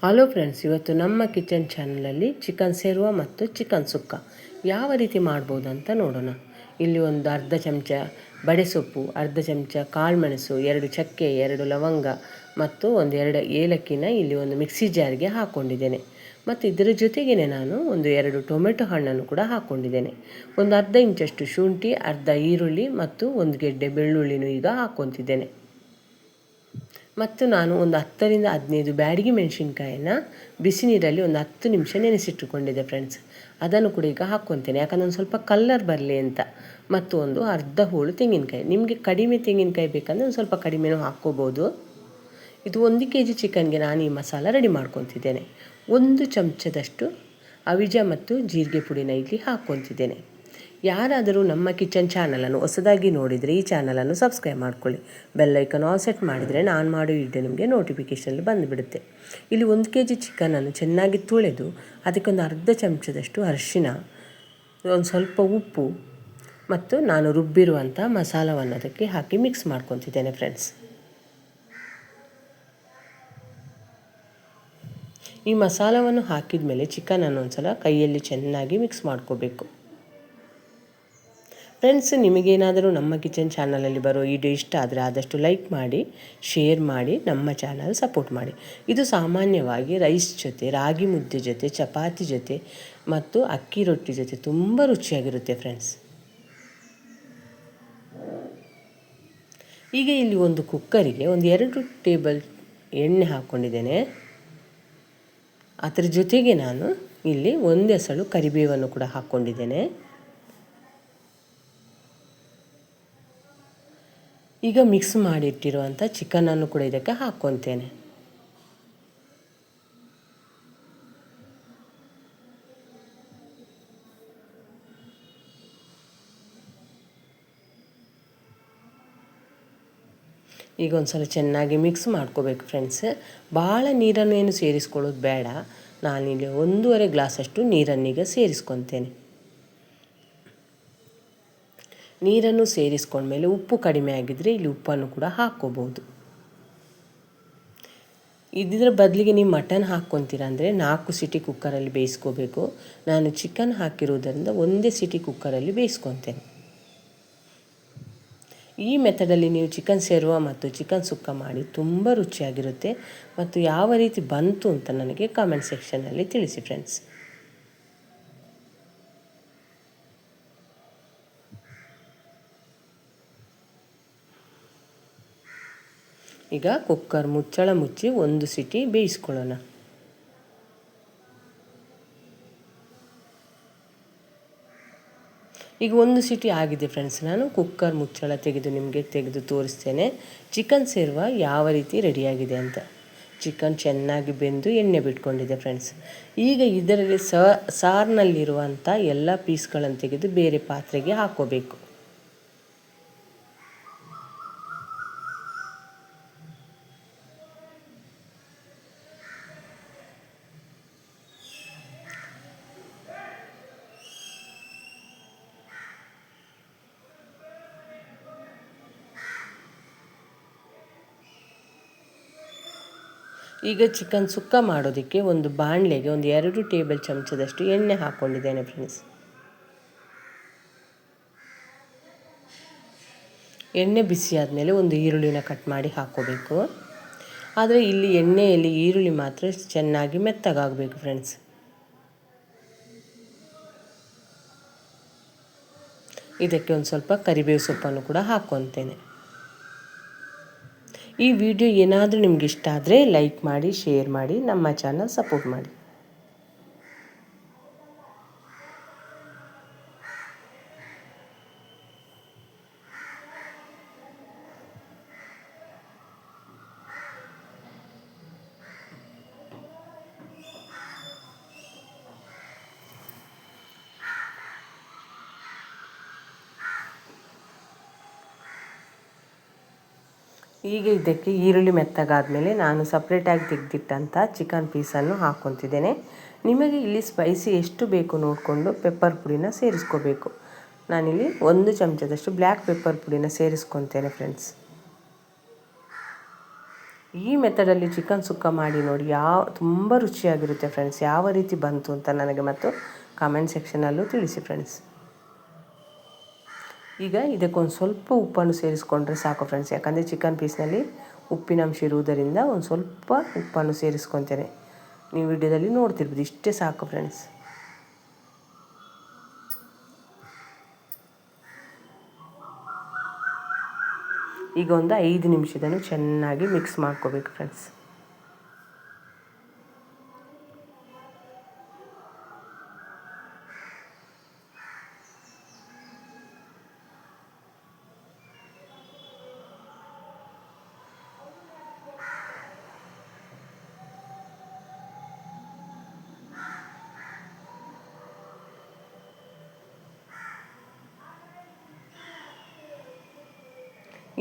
Hello friends, ಇವತ್ತು ನಮ್ಮ kitchen ಚಾನಲಲ್ಲಿ ಚಿಕನ್ ಸೇರುವ ಮತ್ತು ಚಿಕನ್ ಸುಕ್ಕ ಯಾವ ರೀತಿ ಮಾಡ್ಬೋದು ಅಂತ ನೋಡೋಣ. ಇಲ್ಲಿ ಒಂದು ಅರ್ಧ ಚಮಚ ಬಡೆಸೊಪ್ಪು, ಅರ್ಧ ಚಮಚ ಕಾಳುಮೆಣಸು, 2 ಚಕ್ಕೆ, 2 ಲವಂಗ ಮತ್ತು 2 ಏಲಕ್ಕಿನ ಇಲ್ಲಿ ಒಂದು ಮಿಕ್ಸಿ ಜಾರ್ಗೆ ಹಾಕ್ಕೊಂಡಿದ್ದೇನೆ. ಮತ್ತು ಇದರ ಜೊತೆಗೇ ನಾನು 2 ಟೊಮೆಟೊ ಹಣ್ಣನ್ನು ಕೂಡ ಹಾಕ್ಕೊಂಡಿದ್ದೇನೆ. ಒಂದು ಅರ್ಧ ಇಂಚಷ್ಟು ಶುಂಠಿ, ಅರ್ಧ ಈರುಳ್ಳಿ ಮತ್ತು 1 ಗೆಡ್ಡೆ ಬೆಳ್ಳುಳ್ಳಿನೂ ಈಗ ಹಾಕ್ಕೊತಿದ್ದೇನೆ. ಮತ್ತು ನಾನು ಒಂದು 10ರಿಂದ 15 ಬ್ಯಾಡಗಿ ಮೆಣಸಿನ್ಕಾಯಿನ ಬಿಸಿ ನೀರಲ್ಲಿ ಒಂದು 10 ನಿಮಿಷ ನೆನೆಸಿಟ್ಟುಕೊಂಡಿದ್ದೆ ಫ್ರೆಂಡ್ಸ್. ಅದನ್ನು ಕೂಡ ಈಗ ಹಾಕ್ಕೊತೇನೆ, ಯಾಕಂದ್ರೆ ಒಂದು ಸ್ವಲ್ಪ ಕಲ್ಲರ್ ಬರಲಿ ಅಂತ. ಮತ್ತು ಒಂದು ಅರ್ಧ ಹೋಳು ತೆಂಗಿನಕಾಯಿ, ನಿಮಗೆ ಕಡಿಮೆ ತೆಂಗಿನಕಾಯಿ ಬೇಕಂದರೆ ಒಂದು ಸ್ವಲ್ಪ ಕಡಿಮೆನೂ ಹಾಕ್ಕೋಬೋದು. ಇದು 1 kg ಚಿಕನ್ಗೆ ನಾನು ಈ ಮಸಾಲ ರೆಡಿ ಮಾಡ್ಕೊತಿದ್ದೇನೆ. 1 ಚಮಚದಷ್ಟು ಅವಿಜ ಮತ್ತು ಜೀರಿಗೆ ಪುಡಿನ ಇಲ್ಲಿ ಹಾಕ್ಕೊತಿದ್ದೇನೆ. ಯಾರಾದರೂ ನಮ್ಮ ಕಿಚನ್ ಚಾನಲನ್ನು ಹೊಸದಾಗಿ ನೋಡಿದರೆ ಈ ಚಾನಲನ್ನು ಸಬ್ಸ್ಕ್ರೈಬ್ ಮಾಡ್ಕೊಳ್ಳಿ. ಬೆಲ್ಲೈಕನ್ ಆಲ್ ಸೆಟ್ ಮಾಡಿದರೆ ನಾನು ಮಾಡೋ ವಿಡಿಯೋ ನಿಮಗೆ ನೋಟಿಫಿಕೇಷನಲ್ಲಿ ಬಂದುಬಿಡುತ್ತೆ. ಇಲ್ಲಿ 1 kg ಚಿಕನನ್ನು ಚೆನ್ನಾಗಿ ತೊಳೆದು ಅದಕ್ಕೊಂದು ಅರ್ಧ ಚಮಚದಷ್ಟು ಅರಿಶಿನ, ಒಂದು ಸ್ವಲ್ಪ ಉಪ್ಪು ಮತ್ತು ನಾನು ರುಬ್ಬಿರುವಂಥ ಮಸಾಲವನ್ನು ಅದಕ್ಕೆ ಹಾಕಿ ಮಿಕ್ಸ್ ಮಾಡ್ಕೊತಿದ್ದೇನೆ ಫ್ರೆಂಡ್ಸ್. ಈ ಮಸಾಲವನ್ನು ಹಾಕಿದ ಮೇಲೆ ಚಿಕನನ್ನು ಒಂದು ಸಲ ಕೈಯಲ್ಲಿ ಚೆನ್ನಾಗಿ ಮಿಕ್ಸ್ ಮಾಡ್ಕೋಬೇಕು. ಫ್ರೆಂಡ್ಸ್, ನಿಮಗೇನಾದರೂ ನಮ್ಮ ಕಿಚನ್ ಚಾನಲಲ್ಲಿ ಬರೋ ವಿಡಿಯೋ ಇಷ್ಟ ಆದರೆ ಆದಷ್ಟು ಲೈಕ್ ಮಾಡಿ, ಶೇರ್ ಮಾಡಿ, ನಮ್ಮ ಚಾನಲ್ ಸಪೋರ್ಟ್ ಮಾಡಿ. ಇದು ಸಾಮಾನ್ಯವಾಗಿ ರೈಸ್ ಜೊತೆ, ರಾಗಿ ಮುದ್ದೆ ಜೊತೆ, ಚಪಾತಿ ಜೊತೆ ಮತ್ತು ಅಕ್ಕಿ ರೊಟ್ಟಿ ಜೊತೆ ತುಂಬ ರುಚಿಯಾಗಿರುತ್ತೆ ಫ್ರೆಂಡ್ಸ್. ಈಗ ಇಲ್ಲಿ ಒಂದು ಕುಕ್ಕರಿಗೆ 2 ಟೇಬಲ್ ಎಣ್ಣೆ ಹಾಕ್ಕೊಂಡಿದ್ದೇನೆ. ಅದರ ಜೊತೆಗೆ ನಾನು ಇಲ್ಲಿ 1 ಎಸಳು ಕರಿಬೇವನ್ನು ಕೂಡ ಹಾಕ್ಕೊಂಡಿದ್ದೇನೆ. ಈಗ ಮಿಕ್ಸ್ ಮಾಡಿಟ್ಟಿರುವಂಥ ಚಿಕನನ್ನು ಕೂಡ ಇದಕ್ಕೆ ಹಾಕ್ಕೊತೇನೆ. ಈಗ ಒಂದು ಸಲ ಚೆನ್ನಾಗಿ ಮಿಕ್ಸ್ ಮಾಡ್ಕೋಬೇಕು ಫ್ರೆಂಡ್ಸ್. ಭಾಳ ನೀರನ್ನು ಏನು ಸೇರಿಸ್ಕೊಳ್ಳೋದು ಬೇಡ. ನಾನಿಲ್ಲಿ 1.5 ಗ್ಲಾಸಷ್ಟು ನೀರನ್ನೀಗ ಸೇರಿಸ್ಕೊತೇನೆ. ನೀರನ್ನು ಸೇರಿಸ್ಕೊಂಡ್ಮೇಲೆ ಉಪ್ಪು ಕಡಿಮೆ ಆಗಿದ್ದರೆ ಇಲ್ಲಿ ಉಪ್ಪನ್ನು ಕೂಡ ಹಾಕ್ಕೋಬೋದು. ಇದರ ಬದಲಿಗೆ ನೀವು ಮಟನ್ ಹಾಕ್ಕೊತೀರ ಅಂದರೆ 4 ಸಿಟಿ ಕುಕ್ಕರಲ್ಲಿ ಬೇಯಿಸ್ಕೋಬೇಕು. ನಾನು ಚಿಕನ್ ಹಾಕಿರೋದರಿಂದ 1 ಸಿಟಿ ಕುಕ್ಕರಲ್ಲಿ ಬೇಯಿಸ್ಕೊತೇನೆ. ಈ ಮೆಥಡಲ್ಲಿ ನೀವು ಚಿಕನ್ ಸೇರುವ ಮತ್ತು ಚಿಕನ್ ಸುಕ್ಕ ಮಾಡಿ ತುಂಬ ರುಚಿಯಾಗಿರುತ್ತೆ. ಮತ್ತು ಯಾವ ರೀತಿ ಬಂತು ಅಂತ ನನಗೆ ಕಾಮೆಂಟ್ ಸೆಕ್ಷನಲ್ಲಿ ತಿಳಿಸಿ ಫ್ರೆಂಡ್ಸ್. ಈಗ ಕುಕ್ಕರ್ ಮುಚ್ಚಳ ಮುಚ್ಚಿ 1 ಸಿಟಿ ಬೇಯಿಸ್ಕೊಳ್ಳೋಣ. ಈಗ 1 ಸಿಟಿ ಆಗಿದೆ ಫ್ರೆಂಡ್ಸ್. ನಾನು ಕುಕ್ಕರ್ ಮುಚ್ಚಳ ತೆಗೆದು ತೋರಿಸ್ತೇನೆ ಚಿಕನ್ ಸೇರುವ ಯಾವ ರೀತಿ ರೆಡಿಯಾಗಿದೆ ಅಂತ. ಚಿಕನ್ ಚೆನ್ನಾಗಿ ಬೆಂದು ಎಣ್ಣೆ ಬಿಟ್ಕೊಂಡಿದೆ ಫ್ರೆಂಡ್ಸ್. ಈಗ ಇದರಲ್ಲಿ ಸಾರಿನಲ್ಲಿರುವಂಥ ಎಲ್ಲ ಪೀಸ್ಗಳನ್ನು ತೆಗೆದು ಬೇರೆ ಪಾತ್ರೆಗೆ ಹಾಕ್ಕೋಬೇಕು. ಈಗ ಚಿಕನ್ ಸುಕ್ಕ ಮಾಡೋದಕ್ಕೆ ಒಂದು ಬಾಣಲೆಗೆ 2 ಟೇಬಲ್ ಚಮಚದಷ್ಟು ಎಣ್ಣೆ ಹಾಕ್ಕೊಂಡಿದ್ದೇನೆ ಫ್ರೆಂಡ್ಸ್. ಎಣ್ಣೆ ಬಿಸಿ ಆದಮೇಲೆ ಒಂದು ಈರುಳ್ಳಿನ ಕಟ್ ಮಾಡಿ ಹಾಕ್ಕೋಬೇಕು. ಆದರೆ ಇಲ್ಲಿ ಎಣ್ಣೆಯಲ್ಲಿ ಈರುಳ್ಳಿ ಮಾತ್ರ ಚೆನ್ನಾಗಿ ಮೆತ್ತಗಾಗಬೇಕು ಫ್ರೆಂಡ್ಸ್. ಇದಕ್ಕೆ ಒಂದು ಸ್ವಲ್ಪ ಕರಿಬೇವು ಸೊಪ್ಪನ್ನು ಕೂಡ ಹಾಕ್ಕೊತೇನೆ. ಈ ವಿಡಿಯೋ ಏನಾದರೂ ನಿಮ್ಗೆ ಇಷ್ಟ ಆದರೆ ಲೈಕ್ ಮಾಡಿ, ಶೇರ್ ಮಾಡಿ, ನಮ್ಮ ಚಾನಲ್ ಸಪೋರ್ಟ್ ಮಾಡಿ. ಈಗ ಇದಕ್ಕೆ ಈರುಳ್ಳಿ ಮೆತ್ತಗಾದಮೇಲೆ ನಾನು ಸಪ್ರೇಟಾಗಿ ತೆಗೆದಿಟ್ಟಂಥ ಚಿಕನ್ ಪೀಸನ್ನು ಹಾಕ್ಕೊತಿದ್ದೇನೆ. ನಿಮಗೆ ಇಲ್ಲಿ ಸ್ಪೈಸಿ ಎಷ್ಟು ಬೇಕು ನೋಡಿಕೊಂಡು ಪೆಪ್ಪರ್ ಪುಡಿನ ಸೇರಿಸ್ಕೋಬೇಕು. ನಾನಿಲ್ಲಿ 1 ಚಮಚದಷ್ಟು ಬ್ಲ್ಯಾಕ್ ಪೆಪ್ಪರ್ ಪುಡಿನ ಸೇರಿಸ್ಕೊತೇನೆ ಫ್ರೆಂಡ್ಸ್. ಈ ಮೆಥಡಲ್ಲಿ ಚಿಕನ್ ಸುಕ್ಕ ಮಾಡಿ ನೋಡಿ, ತುಂಬ ರುಚಿಯಾಗಿರುತ್ತೆ ಫ್ರೆಂಡ್ಸ್. ಯಾವ ರೀತಿ ಬಂತು ಅಂತ ನನಗೆ ಮತ್ತು ಕಾಮೆಂಟ್ ಸೆಕ್ಷನಲ್ಲೂ ತಿಳಿಸಿ ಫ್ರೆಂಡ್ಸ್. ಈಗ ಇದಕ್ಕೊಂದು ಸ್ವಲ್ಪ ಉಪ್ಪನ್ನು ಸೇರಿಸ್ಕೊಂಡ್ರೆ ಸಾಕು ಫ್ರೆಂಡ್ಸ್. ಯಾಕಂದರೆ ಚಿಕನ್ ಪೀಸ್ನಲ್ಲಿ ಉಪ್ಪಿನಂಶ ಇರುವುದರಿಂದ ಒಂದು ಸ್ವಲ್ಪ ಉಪ್ಪನ್ನು ಸೇರಿಸ್ಕೊತೇನೆ. ನೀವು ವಿಡಿಯೋದಲ್ಲಿ ನೋಡ್ತಿರ್ಬೋದು. ಇಷ್ಟೇ ಸಾಕು ಫ್ರೆಂಡ್ಸ್. ಈಗ ಒಂದು 5 ನಿಮಿಷದನ್ನು ಚೆನ್ನಾಗಿ ಮಿಕ್ಸ್ ಮಾಡ್ಕೋಬೇಕು ಫ್ರೆಂಡ್ಸ್.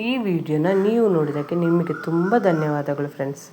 ಈ ವಿಡಿಯೋನ ನೀವು ನೋಡಿದ್ದಕ್ಕೆ ನಿಮಗೆ ತುಂಬ ಧನ್ಯವಾದಗಳು ಫ್ರೆಂಡ್ಸ್.